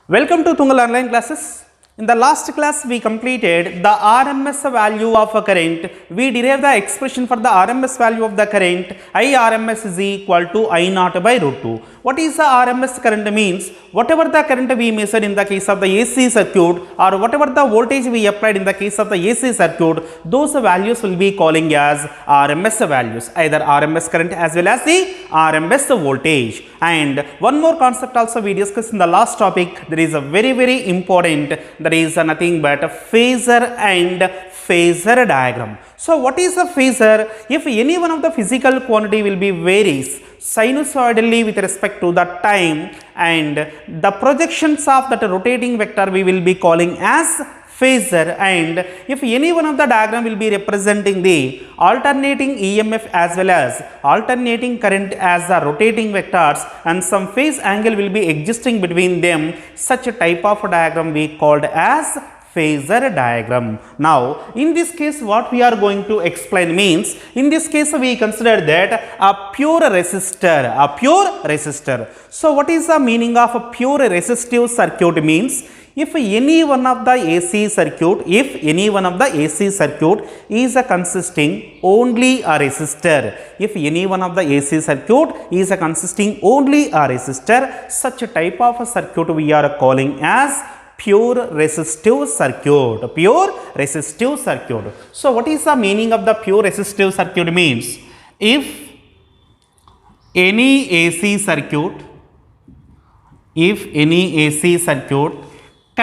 Welcome to Tungal Online Classes. In the last class, we completed the RMS value of a current. We derived the expression for the RMS value of the current. IRMS is equal to I naught by root 2. What is the RMS current means? Whatever the current we measured in the case of the AC circuit or whatever the voltage we applied in the case of the AC circuit, those values will be calling as RMS values, either RMS current as well as the RMS voltage. And one more concept also we discussed in the last topic. There is a very important, that is nothing but a phasor and phasor diagram. So what is a phasor? If any one of the physical quantity will be varies sinusoidally with respect to the time, and the projections of that rotating vector we will be calling as phasor, and if any one of the diagram will be representing the alternating EMF as well as alternating current as the rotating vectors and some phase angle will be existing between them, such a type of diagram we called as phasor diagram. Now in this case what we are going to explain means, in this case we consider that a pure resistor, So what is the meaning of a pure resistive circuit means? If any one of the AC circuit is consisting only a resistor, such a type of a circuit we are calling as pure resistive circuit. So what is the meaning of the pure resistive circuit means? If any AC circuit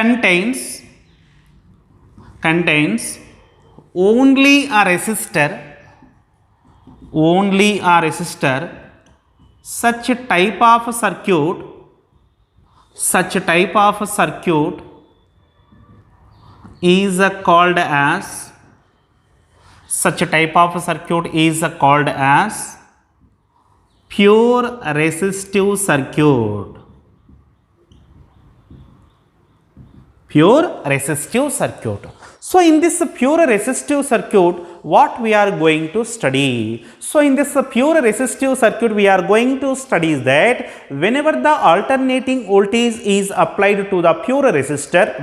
contains only a resistor, such a type of circuit is called as pure resistive circuit. So in this pure resistive circuit, what we are going to study? So in this pure resistive circuit, we are going to study that whenever the alternating voltage is applied to the pure resistor,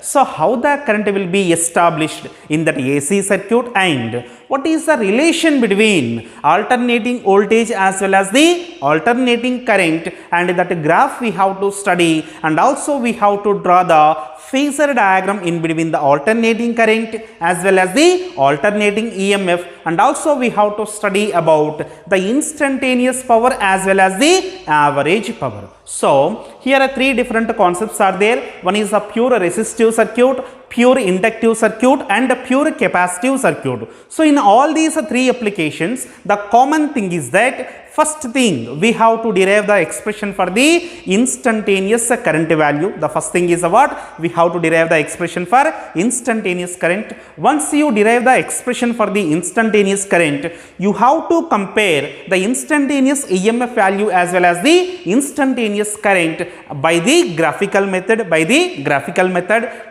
so how the current will be established in that AC circuit, and what is the relation between alternating voltage as well as the alternating current, and that graph we have to study, and also we have to draw the phasor diagram in between the alternating current as well as the alternating EMF, and also we have to study about the instantaneous power as well as the average power. So here are three different concepts are there. One is a pure resistive circuit, pure inductive circuit, and a pure capacitive circuit. So in all these three applications, the common thing is that first thing we have to derive the expression for the instantaneous current value. The first thing is what? We have to derive the expression for instantaneous current. Once you derive the expression for the instantaneous current, you have to compare the instantaneous EMF value as well as the instantaneous current by the graphical method.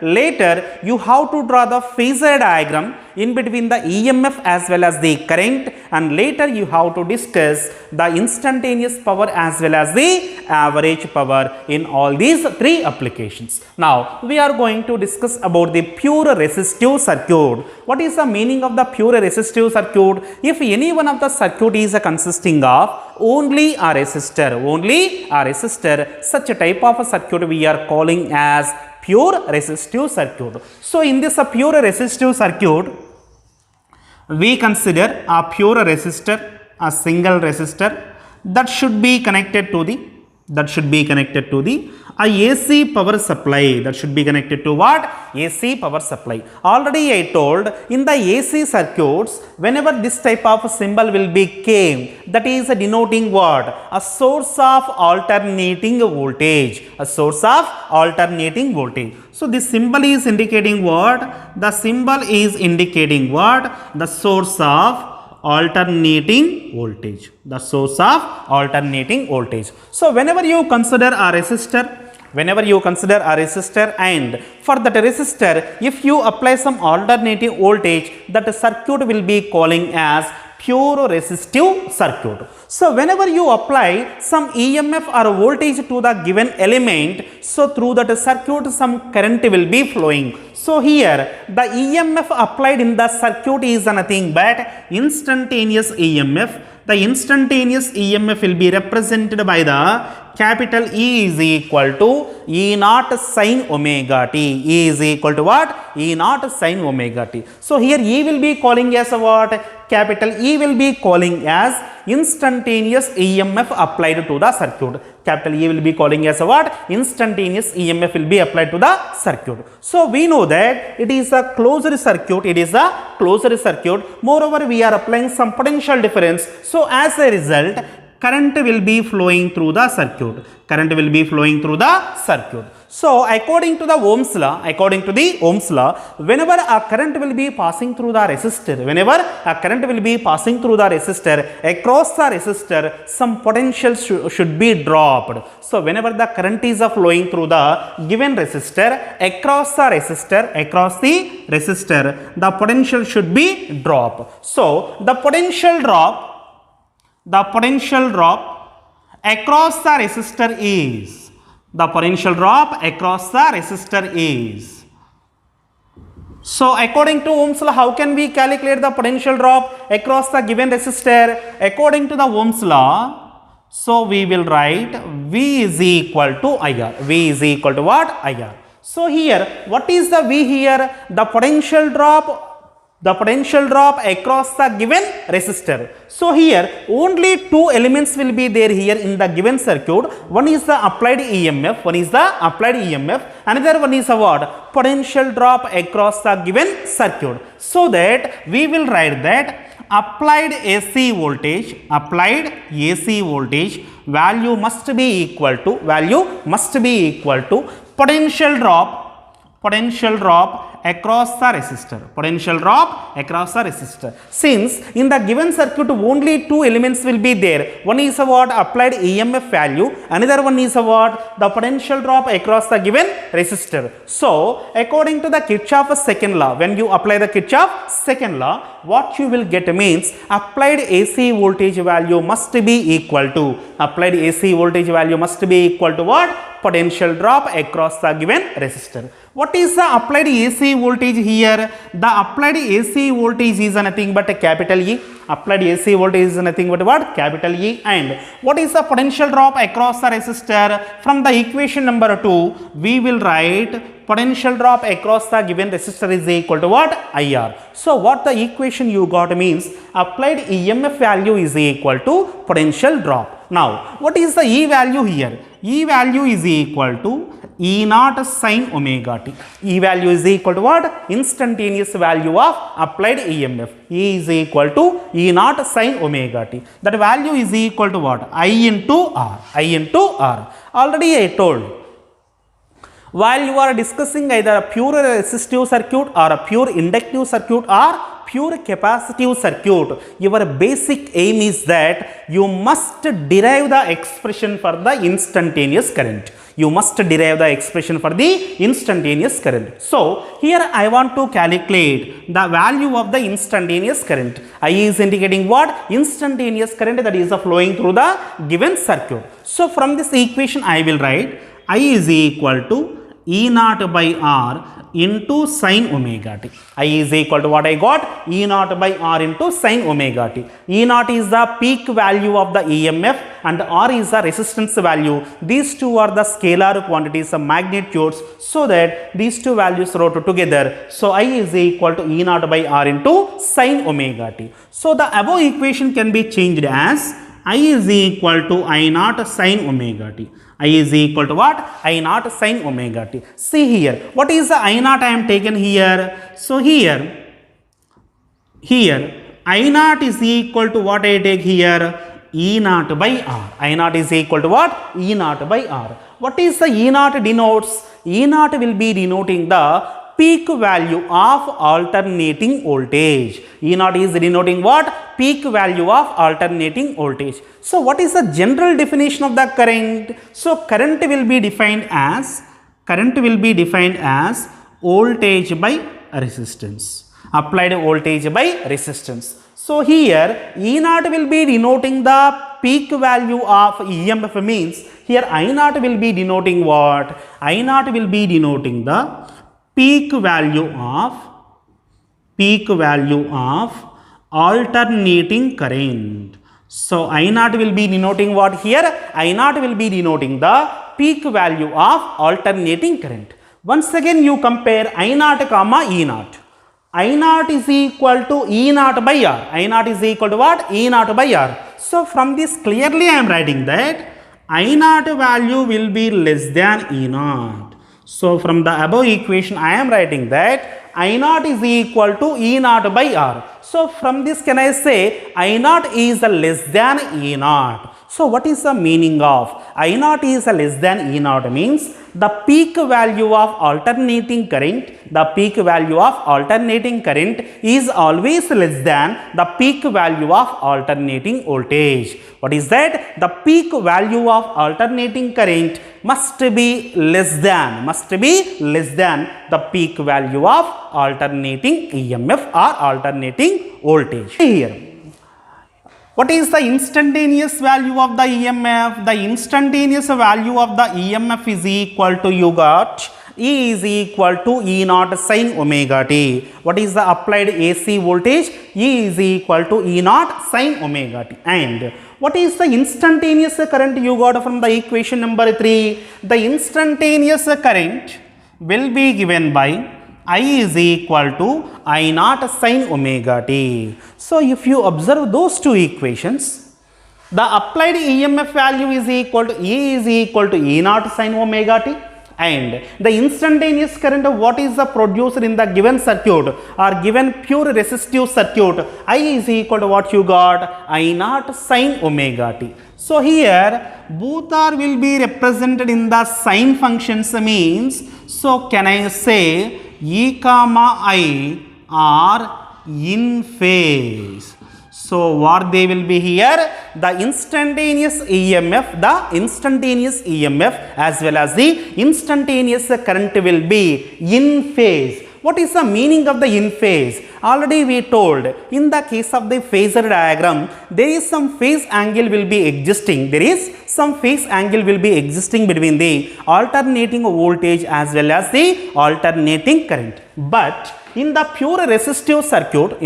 Later you have to draw the phasor diagram in between the EMF as well as the current, and later you have to discuss the instantaneous power as well as the average power in all these three applications. Now we are going to discuss about the pure resistive circuit. What is the meaning of the pure resistive circuit? If any one of the circuit is consisting of only a resistor, such a type of a circuit we are calling as pure resistive circuit. So in this pure resistive circuit, we consider a pure resistor, a single resistor that should be connected to the AC power supply. AC power supply. Already I told, in the AC circuits, whenever this type of symbol will be came, that is denoting what? A source of alternating voltage. So this symbol is indicating what? The symbol is indicating what? The source of alternating voltage. So whenever you consider a resistor, and for that resistor, if you apply some alternating voltage, that circuit will be calling as pure resistive circuit. So whenever you apply some EMF or voltage to the given element, so through that circuit some current will be flowing. So here the EMF applied in the circuit is nothing but instantaneous EMF. The instantaneous EMF will be represented by the capital E is equal to E naught sin omega t. E is equal to what? E naught sin omega t. So here E will be calling as what? Capital E will be calling as instantaneous EMF applied to the circuit. Capital E will be calling as what? Instantaneous EMF will be applied to the circuit. So we know that it is a closed circuit. It is a closed circuit. Moreover, we are applying some potential difference. So as a result, current will be flowing through the circuit. Current will be flowing through the circuit. So according to the Ohm's law, whenever a current will be passing through the resistor, across the resistor, some potential should be dropped. So whenever the current is flowing through the given resistor, across the resistor, the potential should be dropped. So the potential drop across the resistor is, so according to Ohm's law, how can we calculate the potential drop across the given resistor? According to the Ohm's law, so we will write V is equal to IR. V is equal to what? IR. So here, what is the V here? The potential drop across the given resistor. So here only two elements will be there here in the given circuit. One is the applied EMF, another one is a what? Potential drop across the given circuit. So that we will write that applied AC voltage value must be equal to potential drop across the resistor. Since in the given circuit only two elements will be there. One is a what? Applied EMF value. Another one is a what? The potential drop across the given resistor. So according to the Kirchhoff's second law, when you apply the Kirchhoff's second law, what you will get means applied AC voltage value must be equal to what? Potential drop across the given resistor. What is the applied AC voltage here? The applied AC voltage is nothing but a capital E. Applied AC voltage is nothing but what? Capital E. And what is the potential drop across the resistor? From the equation number 2, we will write potential drop across the given resistor is equal to what? IR. So what the equation you got means applied EMF value is equal to potential drop. Now what is the E value here? E value is equal to E naught sin omega t. E value is equal to what? Instantaneous value of applied EMF. E is equal to E naught sin omega t. That value is equal to what? I into R. Already I told, while you are discussing either a pure resistive circuit or a pure inductive circuit or pure capacitive circuit, your basic aim is that you must derive the expression for the instantaneous current. So here I want to calculate the value of the instantaneous current. I is indicating what? Instantaneous current that is flowing through the given circuit. So from this equation I will write I is equal to E naught by R into sin omega t. I is equal to what I got? E naught by R into sin omega t. E naught is the peak value of the EMF and R is the resistance value. These two are the scalar quantities of magnitudes, so that these two values wrote together. So I is equal to E naught by R into sin omega t. So the above equation can be changed as I is equal to I naught sin omega t. I is equal to what? I naught sin omega t. See here, what is the I naught I am taken here? So here I naught is equal to what I take here? E naught by R. I naught is equal to what? E naught by R. What is the E naught denotes? E naught will be denoting the peak value of alternating voltage. E naught is denoting what? Peak value of alternating voltage. So what is the general definition of the current? So current will be defined as voltage by resistance. Applied voltage by resistance. So here E naught will be denoting the peak value of EMF, means here I naught will be denoting what? I naught will be denoting the peak value of alternating current. So I naught will be denoting what here? I naught will be denoting the peak value of alternating current. Once again you compare I naught comma E naught. I naught is equal to E naught by R. I naught is equal to what? E naught by R. So from this clearly I am writing that I naught value will be less than E naught. So from the above equation I am writing that I naught is equal to E naught by R. So from this can I say I naught is less than E naught. So what is the meaning of I naught is less than E naught? Means the peak value of alternating current, is always less than the peak value of alternating voltage. What is that? The peak value of alternating current must be less than the peak value of alternating EMF or alternating voltage. Here, what is the instantaneous value of the EMF? The instantaneous value of the EMF is equal to, you got, E is equal to E naught sin omega t. What is the applied AC voltage? E is equal to E naught sin omega t. And what is the instantaneous current you got from the equation number 3? The instantaneous current will be given by I is equal to I naught sin omega t. So if you observe those two equations, the applied EMF value is equal to E is equal to E naught sin omega t, and the instantaneous current of what is the produced in the given circuit or given pure resistive circuit, I is equal to what you got? I naught sin omega t. So here both are will be represented in the sine functions, means, so can I say E comma I are in phase. So what they will be here? The instantaneous EMF as well as the instantaneous current will be in phase. What is the meaning of the in phase? Already we told, in the case of the phasor diagram, there is some phase angle will be existing. Between the alternating voltage as well as the alternating current. But in the pure resistive circuit,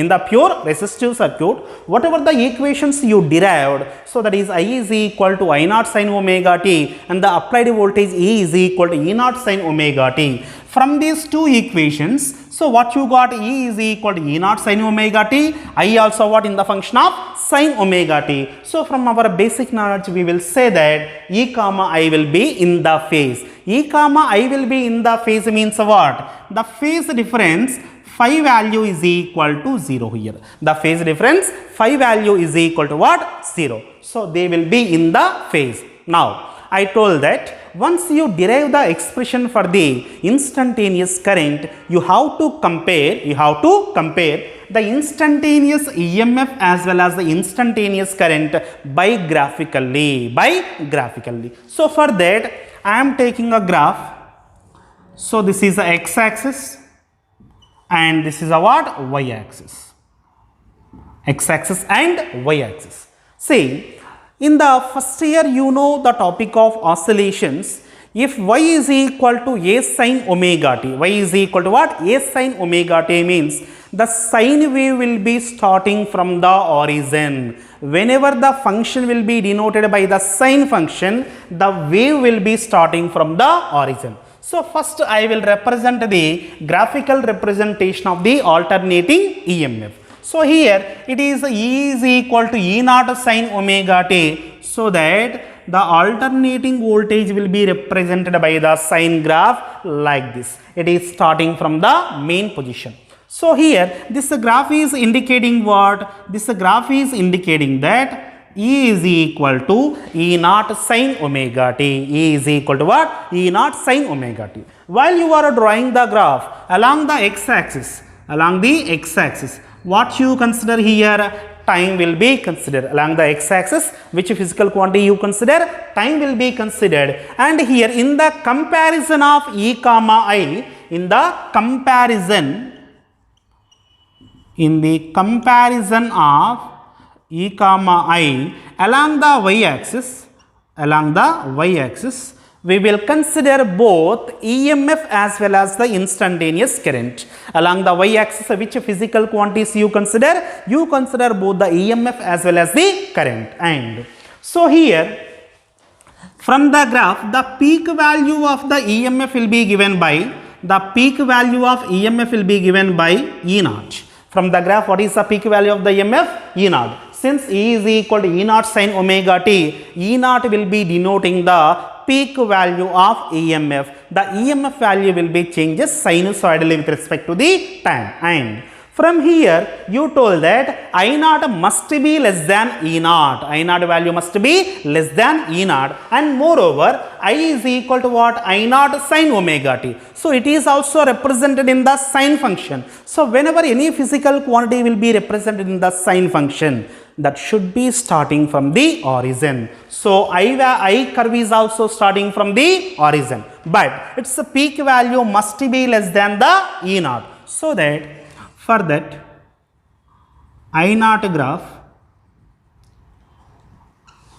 whatever the equations you derived, so that is I is equal to I naught sin omega t and the applied voltage E is equal to E naught sin omega t. From these two equations, so what you got? E is equal to E naught sin omega t, I also what in the function of sin omega t. So from our basic knowledge we will say that E comma I will be in the phase. E comma I will be in the phase means what? The phase difference phi value is equal to 0 here. The phase difference phi value is equal to what? 0. So they will be in the phase. Now I told that once you derive the expression for the instantaneous current, you have to compare the instantaneous EMF as well as the instantaneous current by graphically. So for that I am taking a graph. So this is the x-axis and this is a what? Y-axis. X-axis and Y-axis. See, in the first year you know the topic of oscillations. If y is equal to a sin omega t, y is equal to what? A sin omega t means the sine wave will be starting from the origin. Whenever the function will be denoted by the sine function, the wave will be starting from the origin. So first I will represent the graphical representation of the alternating EMF. So here it is E is equal to E naught sin omega t, so that the alternating voltage will be represented by the sine graph like this. It is starting from the main position. So here this graph is indicating what? This graph is indicating that E is equal to E naught sin omega t. E is equal to what? E naught sin omega t. While you are drawing the graph along the x-axis, what you consider here? Time will be considered. Along the x-axis, which physical quantity you consider? Time will be considered. And here in the comparison of E comma I, in the comparison in the comparison of E comma I along the y-axis, we will consider both EMF as well as the instantaneous current. Along the y-axis, which physical quantities you consider? You consider both the EMF as well as the current. And so here, from the graph, the peak value of the EMF will be given by E naught. From the graph, what is the peak value of the EMF? E naught. Since E is equal to E naught sin omega t, E naught will be denoting the peak value of EMF. The EMF value will be changes sinusoidally with respect to the time. And from here, you told that I naught must be less than E naught. I naught value must be less than E naught. And moreover, I is equal to what? I naught sin omega t. So it is also represented in the sine function. So whenever any physical quantity will be represented in the sine function, that should be starting from the origin. So I curve is also starting from the origin, but its peak value must be less than the E naught. So that for that I naught graph,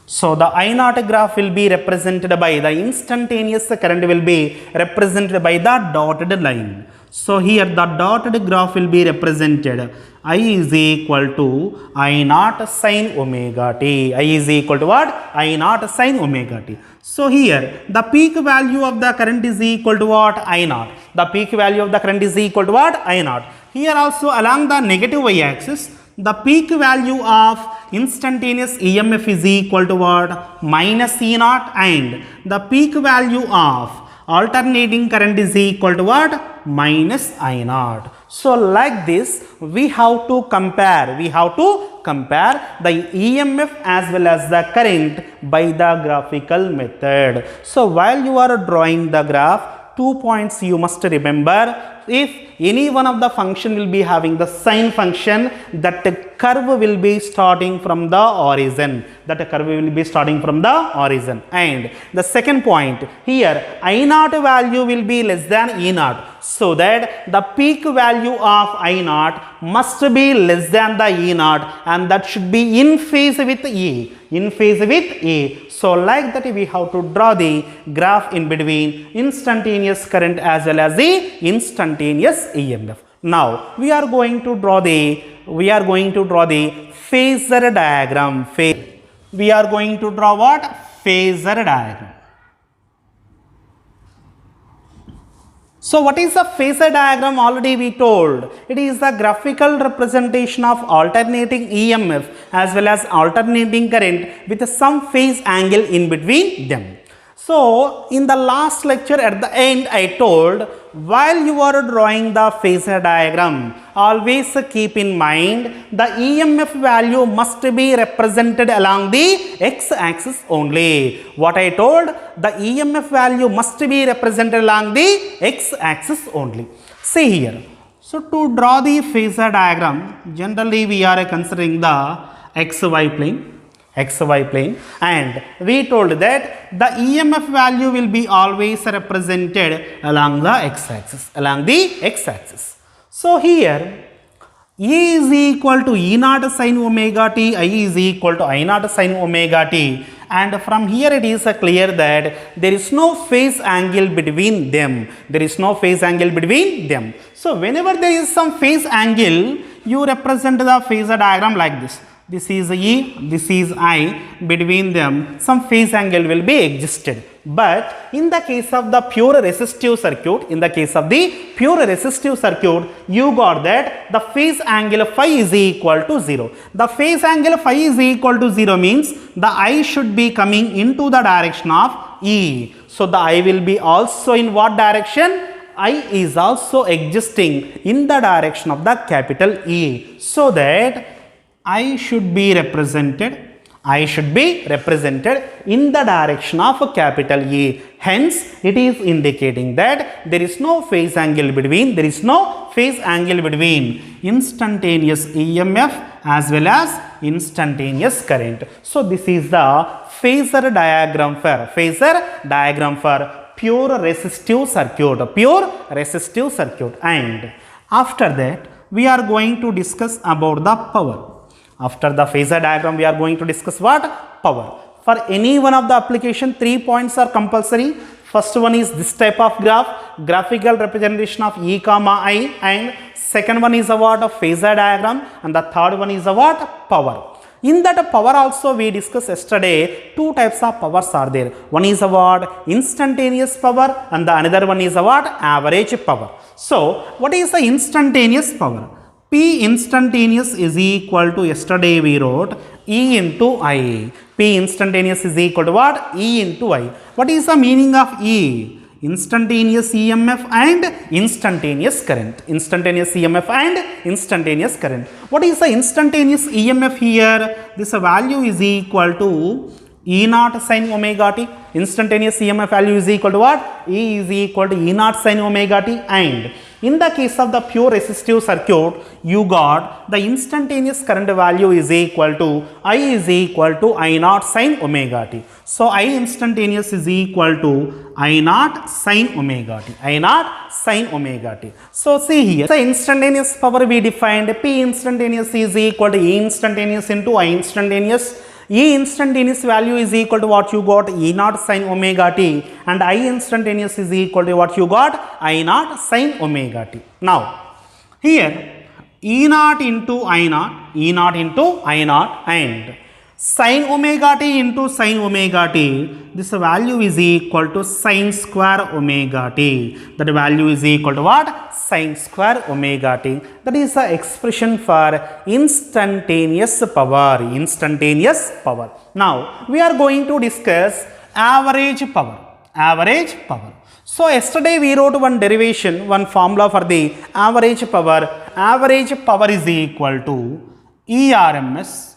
so the I naught graph will be represented by the instantaneous current will be represented by the dotted line. So here the dotted graph will be represented. I is equal to I naught sin omega t. I is equal to what? I naught sin omega t. So here the peak value of the current is equal to what? I naught. The peak value of the current is equal to what? I naught. Here also along the negative y-axis, the peak value of instantaneous EMF is equal to what? Minus E naught, and the peak value of alternating current is equal to what? Minus I naught. So like this, we have to compare the EMF as well as the current by the graphical method. So while you are drawing the graph, 2 points you must remember. If any one of the function will be having the sine function, that curve will be starting from the origin. And the second point, here I naught value will be less than E naught. So that the peak value of I naught must be less than the E naught, and that should be in phase with E. So like that, we have to draw the graph in between instantaneous current as well as the instantaneous EMF. Now we are going to draw the phasor diagram. We are going to draw what? Phasor diagram. So what is the phasor diagram? Already we told, it is the graphical representation of alternating EMF as well as alternating current with some phase angle in between them. So in the last lecture at the end, I told, while you are drawing the phasor diagram, always keep in mind the EMF value must be represented along the x-axis only. What I told, the EMF value must be represented along the x-axis only. See here. So to draw the phasor diagram, generally we are considering the xy plane, and we told that the EMF value will be always represented along the x-axis. So here E is equal to E naught sin omega t, I is equal to I naught sin omega t, and from here it is clear that there is no phase angle between them. So whenever there is some phase angle, you represent the phasor diagram like this. This is E, this is I, between them some phase angle will be existed. But in the case of the pure resistive circuit, you got that the phase angle phi is equal to 0. The phase angle phi is equal to 0 means the I should be coming into the direction of E. So the I will be also in what direction? I is also existing in the direction of the capital E. So that I should be represented in the direction of capital E. Hence, it is indicating that there is no phase angle between instantaneous EMF as well as instantaneous current. So this is the phasor diagram for pure resistive circuit. And after that, we are going to discuss about the power. After the phasor diagram, we are going to discuss what? Power. For any one of the application, 3 points are compulsory. First one is this type of graph, graphical representation of E comma I, and second one is a what? Of phasor diagram, and the third one is a what? Power. In that power also we discussed yesterday, two types of powers are there. One is a what? Instantaneous power, and the another one is a what? Average power. So what is the instantaneous power? P instantaneous is equal to, yesterday we wrote, E into I. P instantaneous is equal to what? E into I. What is the meaning of E? Instantaneous EMF and instantaneous current. Instantaneous EMF and instantaneous current. What is the instantaneous EMF here? This value is equal to E naught sin omega t. Instantaneous EMF value is equal to what? E is equal to E naught sin omega t. And in the case of the pure resistive circuit, you got the instantaneous current value is equal to I is equal to I naught sin omega t. So I instantaneous is equal to I naught sin omega t. I naught sin omega t. So see here, the instantaneous power we defined, P instantaneous is equal to E instantaneous into I instantaneous. E instantaneous value is equal to what you got? E naught sin omega t, and I instantaneous is equal to what you got? I naught sin omega t. Now here E naught into I naught, E naught into I naught, and sin omega t into sin omega t, this value is equal to sin square omega t. That value is equal to what? Sin square omega t. That is the expression for instantaneous power. Instantaneous power. Now we are going to discuss average power. Average power. So yesterday we wrote one derivation, one formula for the average power. Average power is equal to ERMS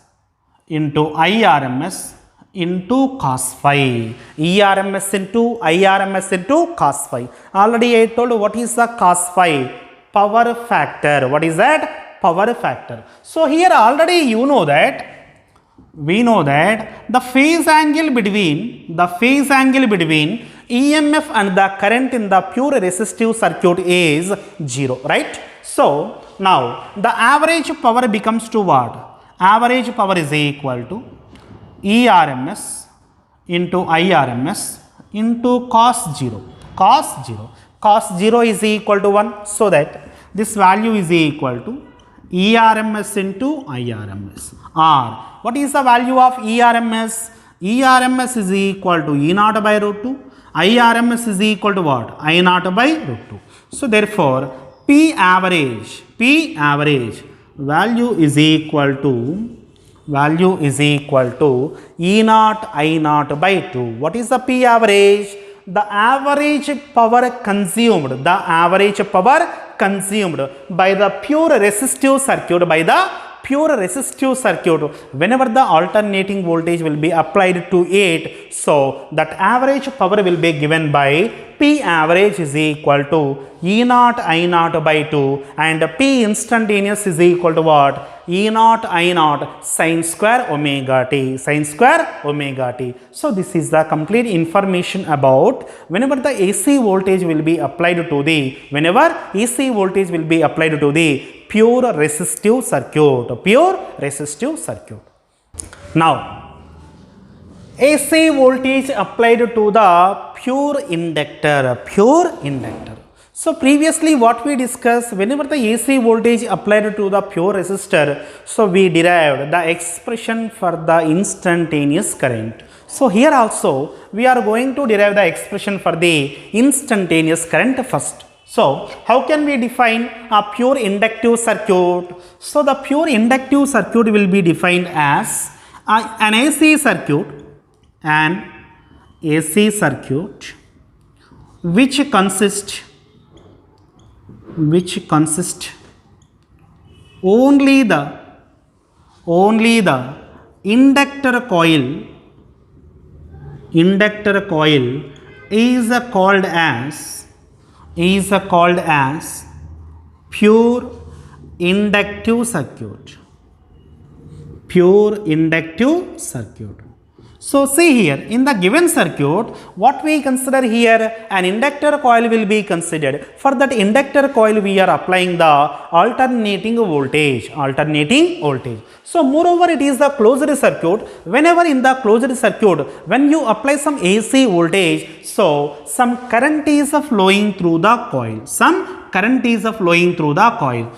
into IRMS into cos phi. ERMS into IRMS into cos phi. Already I told you what is the cos phi? Power factor. What is that? Power factor. So here already you know that, we know that the phase angle between EMF and the current in the pure resistive circuit is 0, right? So now the average power becomes to what? Average power is equal to ERMS into IRMS into cos 0. Cos 0. Cos 0 is equal to 1. So that this value is equal to ERMS into IRMS. Or what is the value of ERMS? ERMS is equal to E naught by root 2. IRMS is equal to what? I naught by root 2. So therefore P average value is equal to E naught I naught by 2. What is the P average? The average power consumed by the pure resistive circuit, whenever the alternating voltage will be applied to it, so that average power will be given by P average is equal to E naught I naught by 2, and P instantaneous is equal to what? E naught I naught sin square omega t. Sin square omega t. So this is the complete information about whenever the AC voltage will be applied to the, pure resistive circuit. Now AC voltage applied to the pure inductor. So previously what we discussed, whenever the AC voltage applied to the pure resistor, so we derived the expression for the instantaneous current. So here also we are going to derive the expression for the instantaneous current first. So how can we define a pure inductive circuit? So the pure inductive circuit will be defined as an AC circuit which consists only the inductor coil is called as pure inductive circuit. So see here, in the given circuit, what we consider here, an inductor coil will be considered. For that inductor coil, we are applying the alternating voltage. So moreover, it is the closed circuit. Whenever in the closed circuit, when you apply some AC voltage, so some current is flowing through the coil.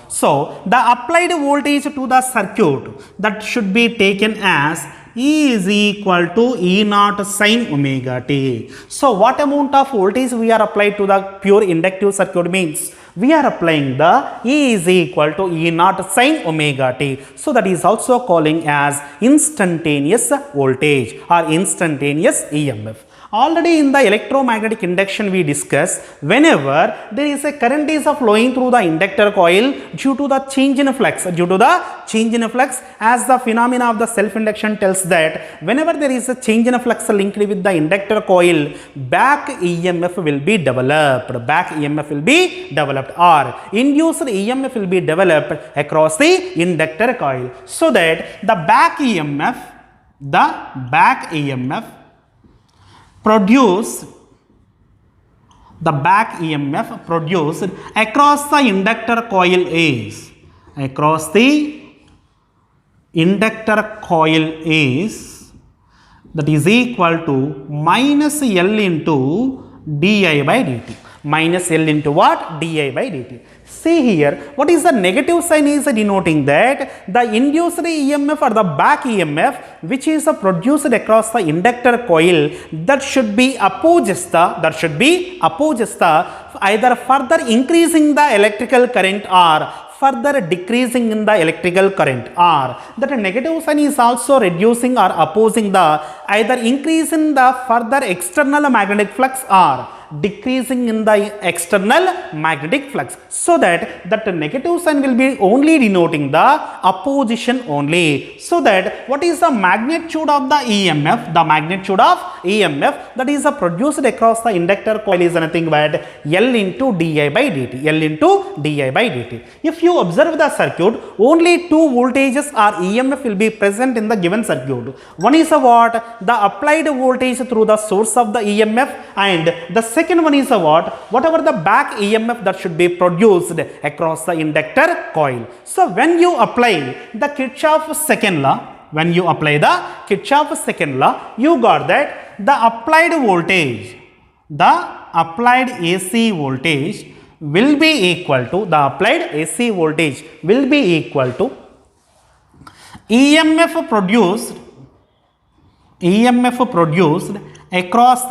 So the applied voltage to the circuit, that should be taken as E is equal to E naught sin omega t. So what amount of voltage we are applied to the pure inductive circuit means we are applying the E is equal to E naught sin omega t. So that is also calling as instantaneous voltage or instantaneous EMF. Already in the electromagnetic induction we discussed, whenever there is a current is flowing through the inductor coil due to the change in flux, as the phenomena of the self-induction tells that whenever there is a change in flux linked with the inductor coil, back EMF will be developed, or induced EMF will be developed across the inductor coil, so that the back EMF produced across the inductor coil is that is equal to minus L into di by dt. Minus L into what? Di by dt. See here, what is the negative sign is denoting that the induced EMF or the back EMF which is produced across the inductor coil, that should be opposes the either further increasing the electrical current or further decreasing in the electrical current, or that negative sign is also reducing or opposing the either increase in the further external magnetic flux or decreasing in the external magnetic flux, so that negative sign will be only denoting the opposition only. So that what is the magnitude of the EMF? The magnitude of EMF that is produced across the inductor coil is nothing but L into di by dt. If you observe the circuit, only two voltages or EMF will be present in the given circuit. One is what? The applied voltage through the source of the EMF, and the second one is whatever the back EMF that should be produced across the inductor coil. So when you apply the Kirchhoff's second law, you got that the applied AC voltage will be equal to EMF produced across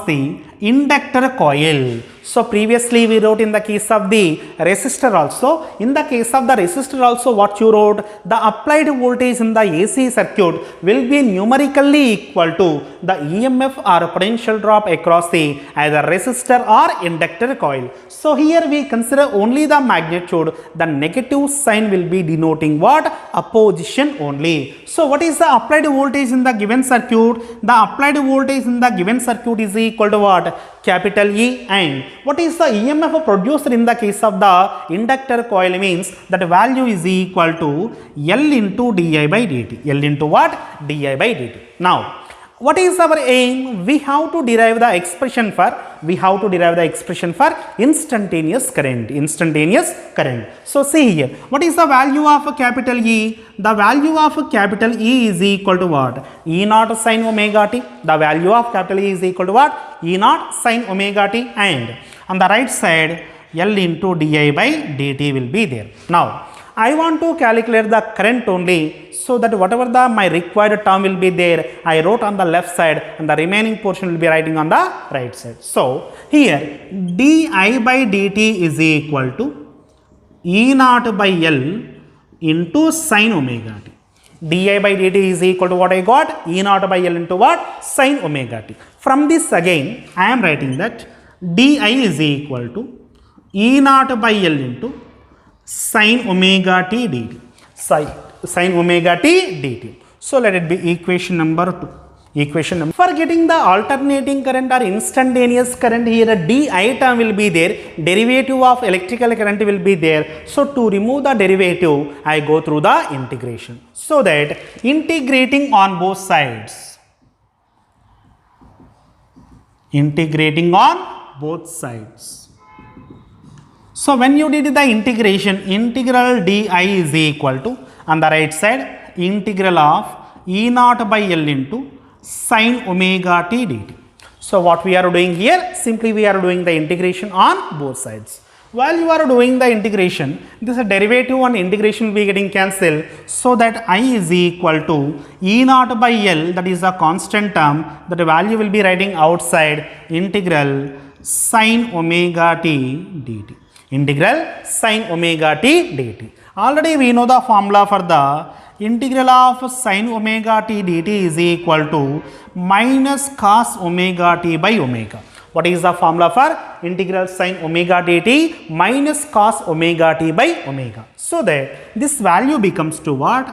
the inductor coil. So previously we wrote in the case of the resistor also. In the case of the resistor also, what you wrote, the applied voltage in the AC circuit will be numerically equal to the EMF or potential drop across the either resistor or inductor coil. So here we consider only the magnitude. The negative sign will be denoting what? Opposition only. So what is the applied voltage in the given circuit? The applied voltage in the given circuit is equal to what? Capital E. And what is the EMF produced in the case of the inductor coil means that value is equal to L into di by dt. L into what? Di by dt. Now, what is our aim? We have to derive the expression for instantaneous current. So see here, what is the value of capital E? The value of capital E is equal to what? E naught sin omega t. The value of capital E is equal to what? E naught sin omega t, and on the right side L into di by dt will be there. Now I want to calculate the current only, so that whatever my required term will be there, I wrote on the left side and the remaining portion will be writing on the right side. So here di by dt is equal to E naught by L into sin omega t. di by dt is equal to what I got? E naught by L into what? Sin omega t. From this again I am writing that di is equal to E naught by L into sin omega t dt. Sin omega t dt. So let it be equation number 2. equation number. For getting the alternating current or instantaneous current, here a di term will be there, derivative of electrical current will be there. So to remove the derivative, I go through the integration. So that integrating on both sides, integrating on both sides. So when you did the integration, integral di is equal to, on the right side, integral of E naught by L into sin omega t dt. So what we are doing here, simply we are doing the integration on both sides. While you are doing the integration, this derivative and integration will be getting cancelled, so that I is equal to E naught by L, that is a constant term, that value will be writing outside, integral sin omega t dt. Integral sin omega t dt. Already we know the formula for the integral of sin omega t dt is equal to minus cos omega t by omega. What is the formula for integral sin omega dt? Minus cos omega t by omega. So that this value becomes to what?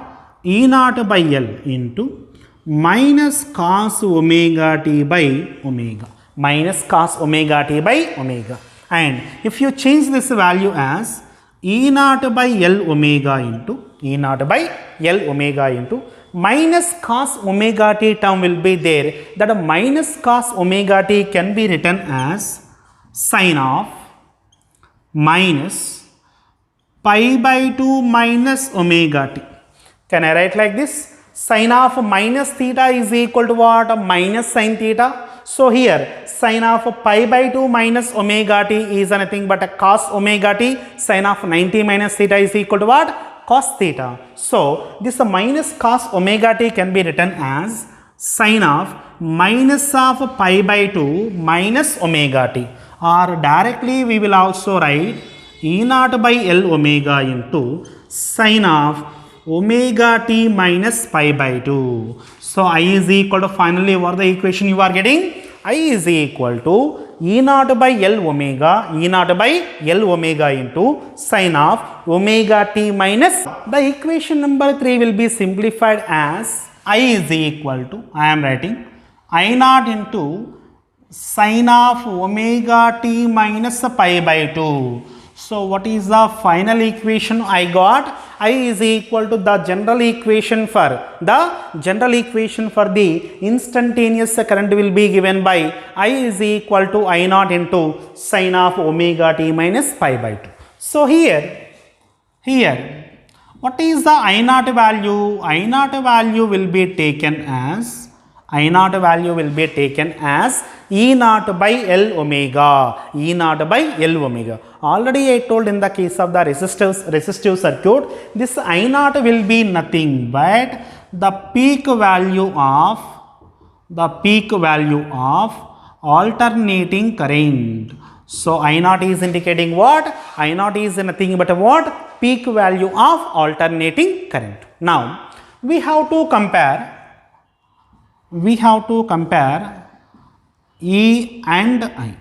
E naught by L into minus cos omega t by omega. Minus cos omega t by omega. And if you change this value as E naught by L omega into E naught by L omega into minus cos omega t term will be there. That minus cos omega t can be written as sin of minus pi by 2 minus omega t. Can I write like this? Sin of minus theta is equal to what? Minus sin theta. So here sin of pi by 2 minus omega t is nothing but a cos omega t. Sin of 90 minus theta is equal to what? Cos theta. So this minus cos omega t can be written as sin of minus of pi by 2 minus omega t, or directly we will also write E naught by L omega into sin of omega t minus pi by 2. So I is equal to, finally what the equation you are getting? I is equal to E naught by L omega, E naught by L omega into sin of omega t minus. The equation number 3 will be simplified as I is equal to, I am writing I naught into sin of omega t minus pi by 2. So what is the final equation I got? I is equal to the general equation for the instantaneous current will be given by I is equal to I naught into sin of omega t minus pi by 2. So here what is the I naught value? I naught value will be taken as E naught by L omega. E naught by L omega. Already I told in the case of the resistive circuit, this I naught will be nothing but the peak value of alternating current. So I naught is indicating what? I naught is nothing but what? Peak value of alternating current. Now we have to compare E and I.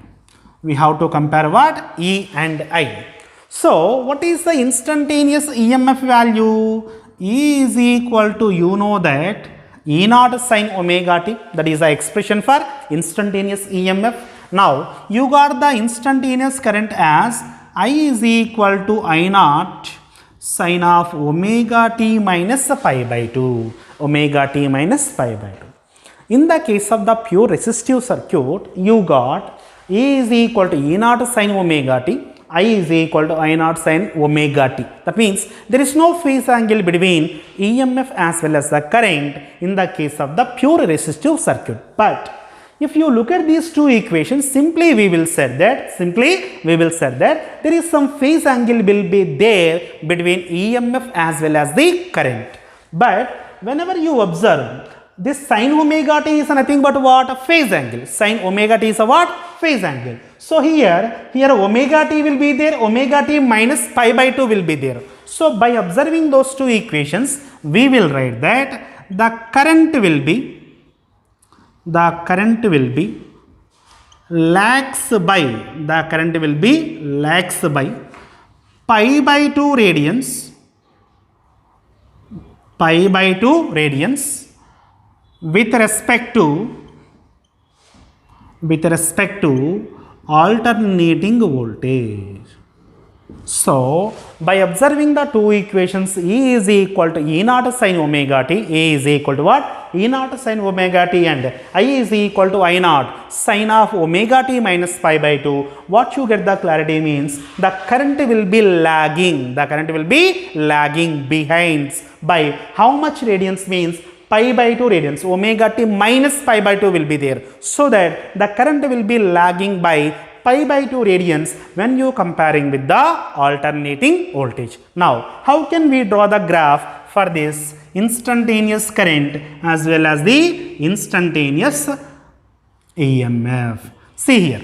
We have to compare what? E and I. So what is the instantaneous EMF value? E is equal to, you know that, E naught sin omega t, that is the expression for instantaneous EMF. Now you got the instantaneous current as I is equal to I naught sin of omega t minus pi by 2. Omega t minus pi by 2. In the case of the pure resistive circuit, you got E is equal to E naught sin omega t, I is equal to I naught sin omega t. That means there is no phase angle between EMF as well as the current in the case of the pure resistive circuit. But if you look at these two equations, simply we will say that there is some phase angle will be there between EMF as well as the current. But whenever you observe, this sin omega t is nothing but what? A phase angle. Sin omega t is a what? Phase angle. So here omega t will be there, omega t minus pi by 2 will be there. So by observing those two equations, we will write that the current will be lags by pi by 2 radians with respect to alternating voltage. So, by observing the two equations, E is equal to E naught sin omega t, A is equal to what? E naught sin omega t, and I is equal to I naught sin of omega t minus pi by 2. What you get the clarity means the current will be lagging. The current will be lagging behind by how much radians means pi by 2 radians. Omega t minus pi by 2 will be there. So that the current will be lagging by pi by 2 radians when you comparing with the alternating voltage. Now, how can we draw the graph for this instantaneous current as well as the instantaneous EMF? See here.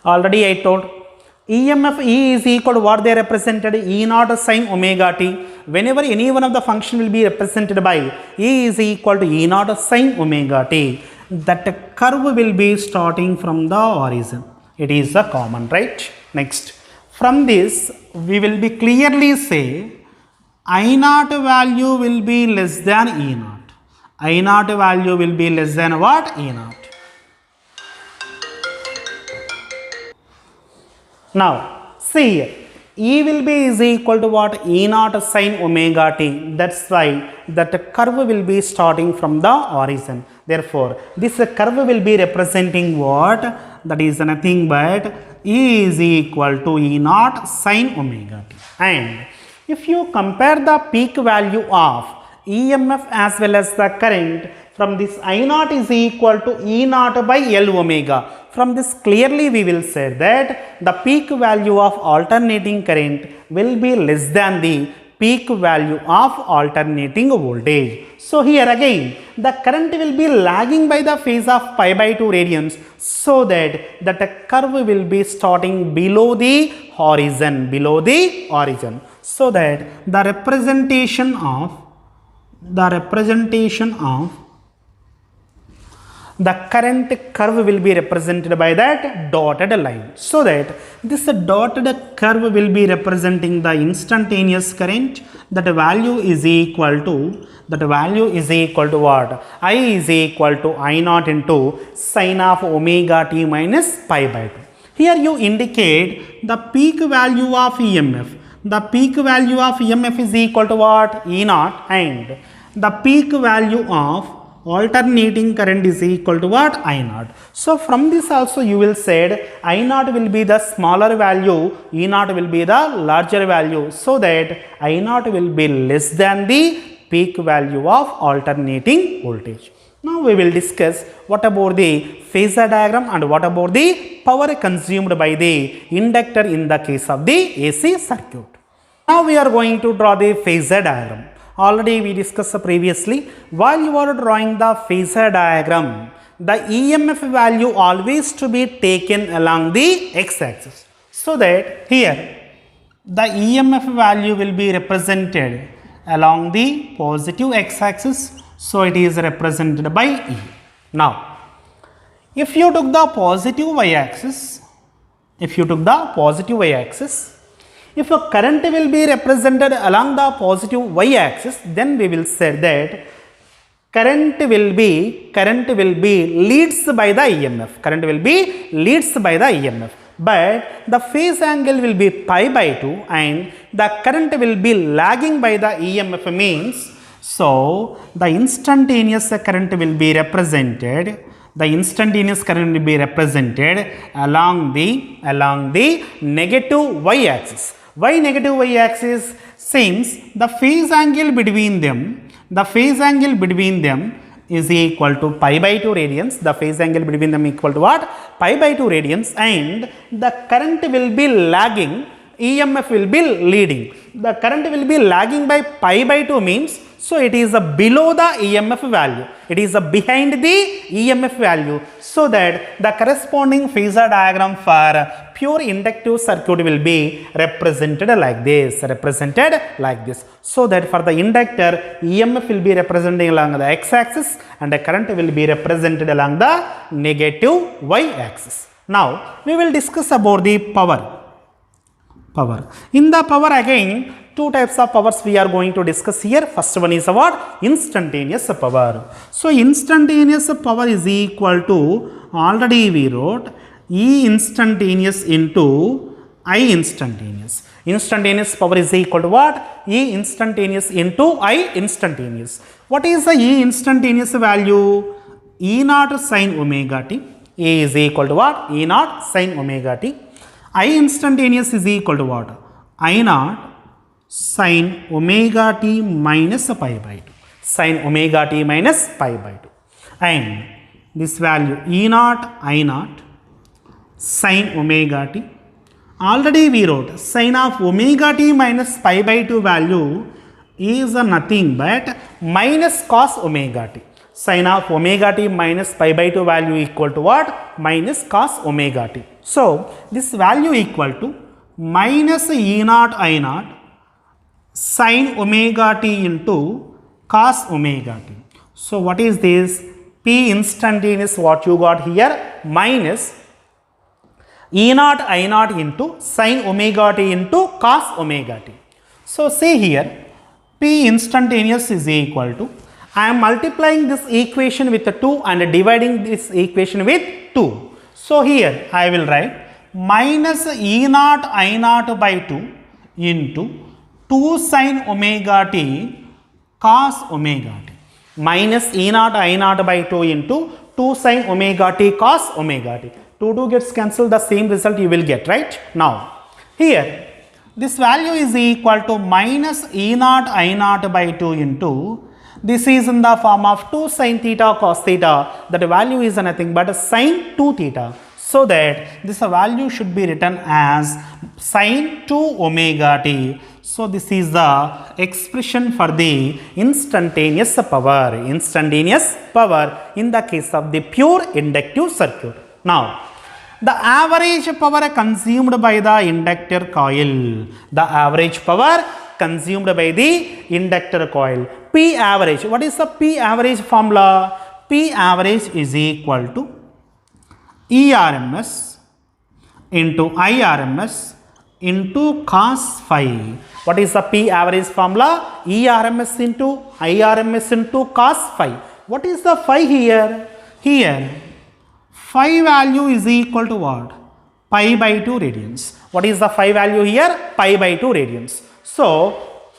Already I told EMF E is equal to what they represented, E naught sin omega t. Whenever any one of the function will be represented by E is equal to E naught sin omega t, that curve will be starting from the horizon. It is a common, right? Next, from this we will be clearly say I naught value will be less than E naught. I naught value will be less than what? E naught. Now, see here. E will be is equal to what? E naught sin omega t. That's why that curve will be starting from the horizon. Therefore, this curve will be representing what? That is nothing but E is equal to E naught sin omega t. And if you compare the peak value of EMF as well as the current, from this I naught is equal to E naught by L omega. From this clearly we will say that the peak value of alternating current will be less than the peak value of alternating voltage. So here again the current will be lagging by the phase of pi by 2 radians, so that the curve will be starting below the horizon, so that the representation of the current curve will be represented by that dotted line. So that this dotted curve will be representing the instantaneous current. That value is equal to what? I is equal to I naught into sin of omega t minus pi by 2. Here you indicate the peak value of EMF. The peak value of EMF is equal to what? E naught, and the peak value of alternating current is equal to what? I naught. So from this also you will say I naught will be the smaller value, E naught will be the larger value, so that I naught will be less than the peak value of alternating voltage. Now we will discuss what about the phasor diagram and what about the power consumed by the inductor in the case of the AC circuit. Now we are going to draw the phasor diagram. Already we discussed previously, while you are drawing the phasor diagram, the EMF value always to be taken along the x-axis. So that here the EMF value will be represented along the positive x-axis. So it is represented by E. Now, if you took the positive y-axis, if a current will be represented along the positive y-axis, then we will say that current will be leads by the EMF. But the phase angle will be pi by 2 and the current will be lagging by the EMF means, so the instantaneous current will be represented along the negative y-axis. Why negative y-axis? Since the phase angle between them is equal to pi by 2 radians. The phase angle between them equal to what? Pi by 2 radians, and the current will be lagging, EMF will be leading. The current will be lagging by pi by 2 means, so it is below the EMF value. It is behind the EMF value. So that the corresponding phasor diagram for pure inductive circuit will be represented like this. So that for the inductor, EMF will be represented along the x-axis and the current will be represented along the negative y-axis. Now we will discuss about the power. power. In the power again, two types of powers we are going to discuss here. First one is what? Instantaneous power. So instantaneous power is equal to, already we wrote, E instantaneous into I instantaneous. Instantaneous power is equal to what? E instantaneous into I instantaneous. What is the E instantaneous value? E naught sin omega t. A is equal to what? E naught sin omega t. I instantaneous is equal to what? I naught sin omega t minus pi by 2. Sin omega t minus pi by 2. And this value E naught I naught sin omega t. Already we wrote sin of omega t minus pi by 2 value is nothing but minus cos omega t. Sin of omega t minus pi by 2 value equal to what? Minus cos omega t. So this value equal to minus E naught I naught sin omega t into cos omega t. So what is this? P instantaneous what you got here? Minus E naught I naught into sin omega t into cos omega t. So say here P instantaneous is equal to, I am multiplying this equation with 2 and dividing this equation with 2. So here I will write minus E naught I naught by 2 into 2 sin omega t cos omega t. Minus E naught I naught by 2 into 2 sin omega t cos omega t. 2 gets cancelled, the same result you will get, right? Now here this value is equal to minus E naught I naught by 2 into, this is in the form of 2 sin theta cos theta, that value is nothing but sin 2 theta. So that this value should be written as sin 2 omega t. So this is the expression for the instantaneous power. Instantaneous power in the case of the pure inductive circuit. Now the average power consumed by the inductor coil. The average power consumed by the inductor coil. P average. What is the P average formula? P average is equal to ERMS into IRMS into cos phi. What is the P average formula? ERMS into IRMS into cos phi. What is the phi here? Here phi value is equal to what? Pi by 2 radians. What is the phi value here? Pi by 2 radians. So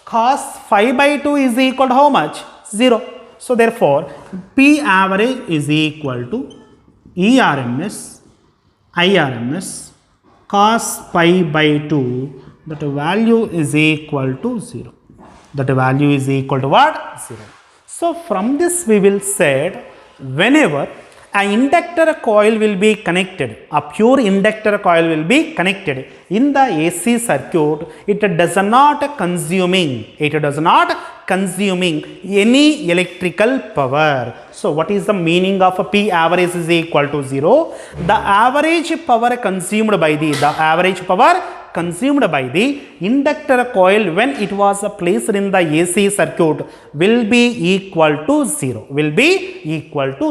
cos phi by 2 is equal to how much? 0. So therefore P average is equal to ERMS IRMS cos pi by 2, that value is equal to 0. That value is equal to what? 0. So from this we will say, whenever an inductor coil will be connected, a pure inductor coil will be connected in the AC circuit, it does not consuming any electrical power. So what is the meaning of a P average is equal to 0? The average power consumed by the inductor coil when it was placed in the AC circuit will be equal to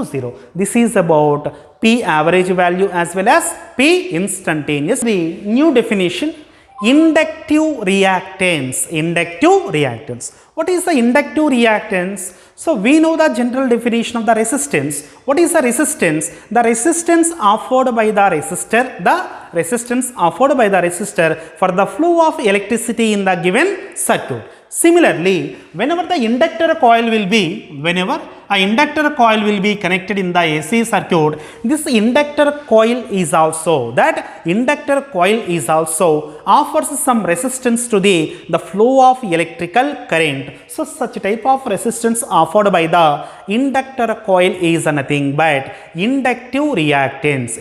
0. This is about P average value as well as P instantaneous. The new definition, inductive reactance. What is the inductive reactance? So we know the general definition of the resistance. What is the resistance? The resistance offered by the resistor, for the flow of electricity in the given circuit. Similarly, whenever an inductor coil will be connected in the AC circuit, this inductor coil is also offers some resistance to the flow of electrical current. So such type of resistance offered by the inductor coil is nothing but inductive reactance.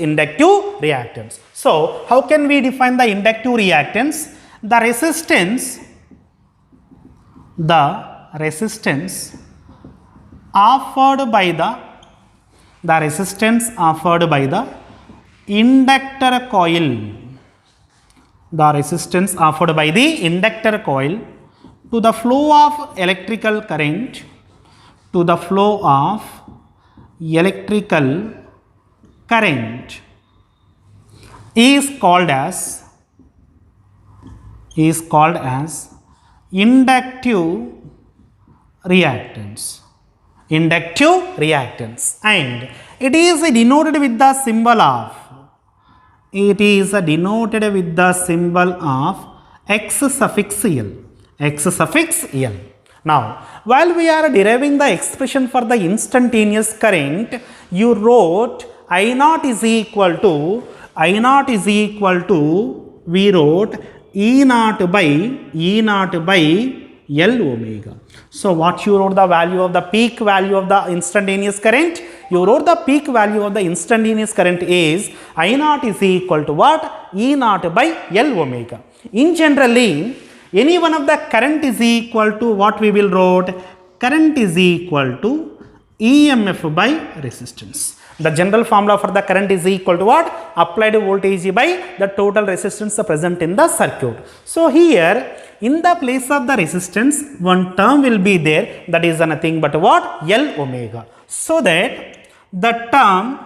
So how can we define the inductive reactance? The resistance offered by the inductor coil, to the flow of electrical current, is called as is called as inductive reactance. Inductive reactance, and it is denoted with the symbol of, it is denoted with the symbol of X suffix L. X suffix L. Now, while we are deriving the expression for the instantaneous current, you wrote I naught is equal to, we wrote E naught by L omega. So what you wrote the value of the peak value of the instantaneous current? You wrote the peak value of the instantaneous current is I naught is equal to what? E naught by L omega. In generally, any one of the current is equal to what we will wrote? Current is equal to EMF by resistance. The general formula for the current is equal to what? Applied voltage by the total resistance present in the circuit. So here, in the place of the resistance, one term will be there, that is nothing but what? L omega. So that the term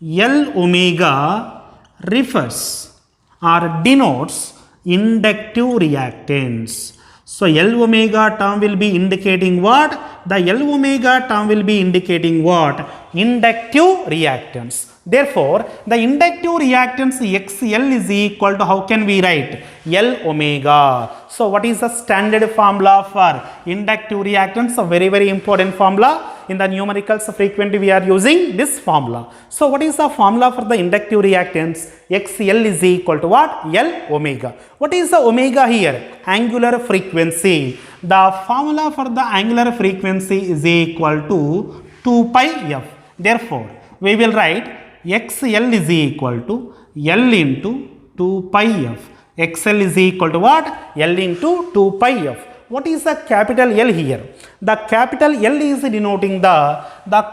L omega refers or denotes inductive reactance. So L omega term will be indicating what? The L omega term will be indicating what? Inductive reactance. Therefore, the inductive reactance XL is equal to, how can we write? L omega. So what is the standard formula for inductive reactance? A very, very important formula. In the numericals frequently we are using this formula. So what is the formula for the inductive reactance? XL is equal to what? L omega. What is the omega here? Angular frequency. The formula for the angular frequency is equal to 2 pi f. Therefore, we will write XL is equal to L into 2 pi f. XL is equal to what? L into 2 pi f. What is the capital L here? The capital L is denoting the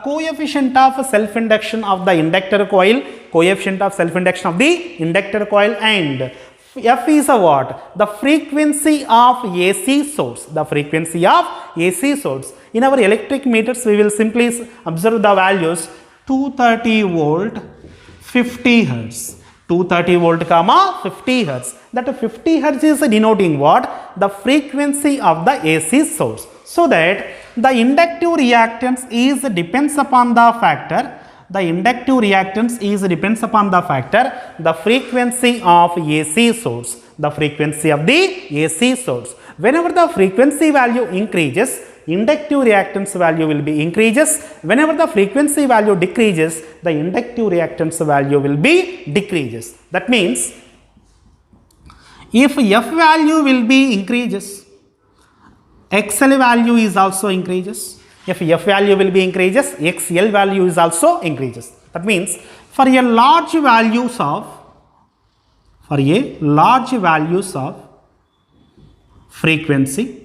coefficient of self-induction of the inductor coil, coefficient of self-induction of the inductor coil, and F is a what? The frequency of AC source. The frequency of AC source. In our electric meters, we will simply observe the values 230 volt, 50 hertz. 230 volt comma 50 hertz. That 50 hertz is denoting what? The frequency of the AC source. So that the inductive reactance is depends upon the factor. The inductive reactance is depends upon the factor, the frequency of AC source. The frequency of the AC source. Whenever the frequency value increases, inductive reactance value will be increases. Whenever the frequency value decreases, the inductive reactance value will be decreases. That means, if F value will be increases, XL value is also increases. If F value will be increases, XL value is also increases. That means, for a large values of frequency,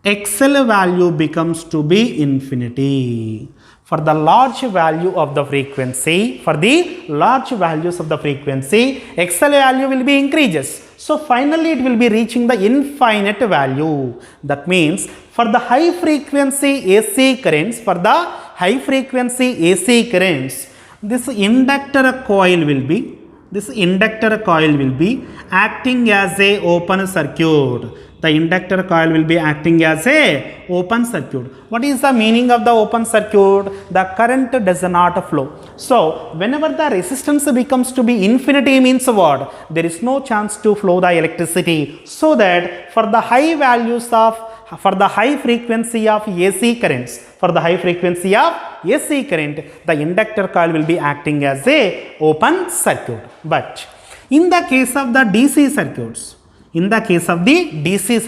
XL value becomes to be infinity. For the large value of the frequency, for the large values of the frequency, XL value will be increases. So finally it will be reaching the infinite value. That means for the high frequency AC currents, this inductor coil will be acting as a open circuit. The inductor coil will be acting as a open circuit. What is the meaning of the open circuit? The current does not flow. So whenever the resistance becomes to be infinity, means what? There is no chance to flow the electricity. So that for the high values of, for the high frequency of AC currents, the inductor coil will be acting as a open circuit. But in the case of the DC circuits, in the case of the DC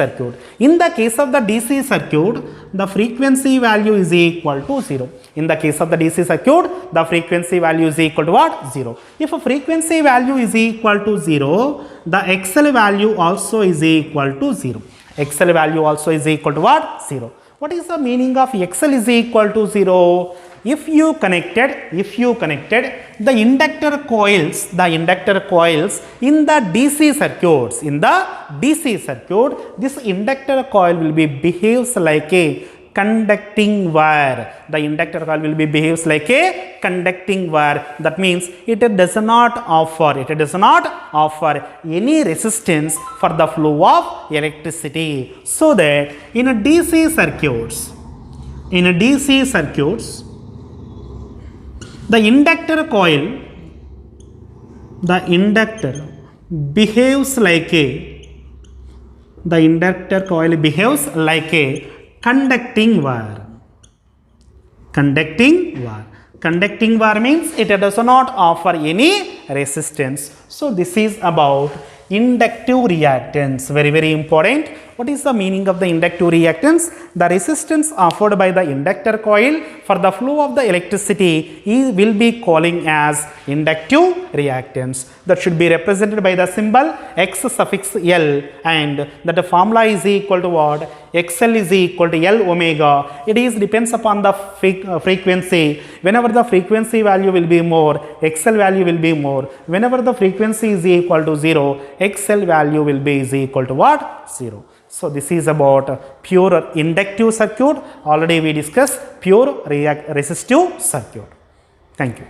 circuit, the frequency value is equal to 0. In the case of the DC circuit, the frequency value is equal to what? 0. If a frequency value is equal to 0, the XL value also is equal to 0. XL value also is equal to what? 0. What is the meaning of XL is equal to 0? If you connected the inductor coils in the DC circuit, this inductor coil will be behaves like a conducting wire. The inductor coil will be behaves like a conducting wire. That means it does not offer any resistance for the flow of electricity. So that in a DC circuits, the inductor coil, behaves like a conducting wire. Conducting wire means it does not offer any resistance. So this is about inductive reactance. Very, very important. What is the meaning of the inductive reactance? The resistance offered by the inductor coil for the flow of the electricity will be calling as inductive reactance. That should be represented by the symbol X suffix L, and that the formula is equal to what? XL is equal to L omega. It is depends upon the frequency. Whenever the frequency value will be more, XL value will be more. Whenever the frequency is equal to 0, XL value will be is equal to what? 0. So this is about pure inductive circuit. Already we discussed pure resistive circuit. Thank you.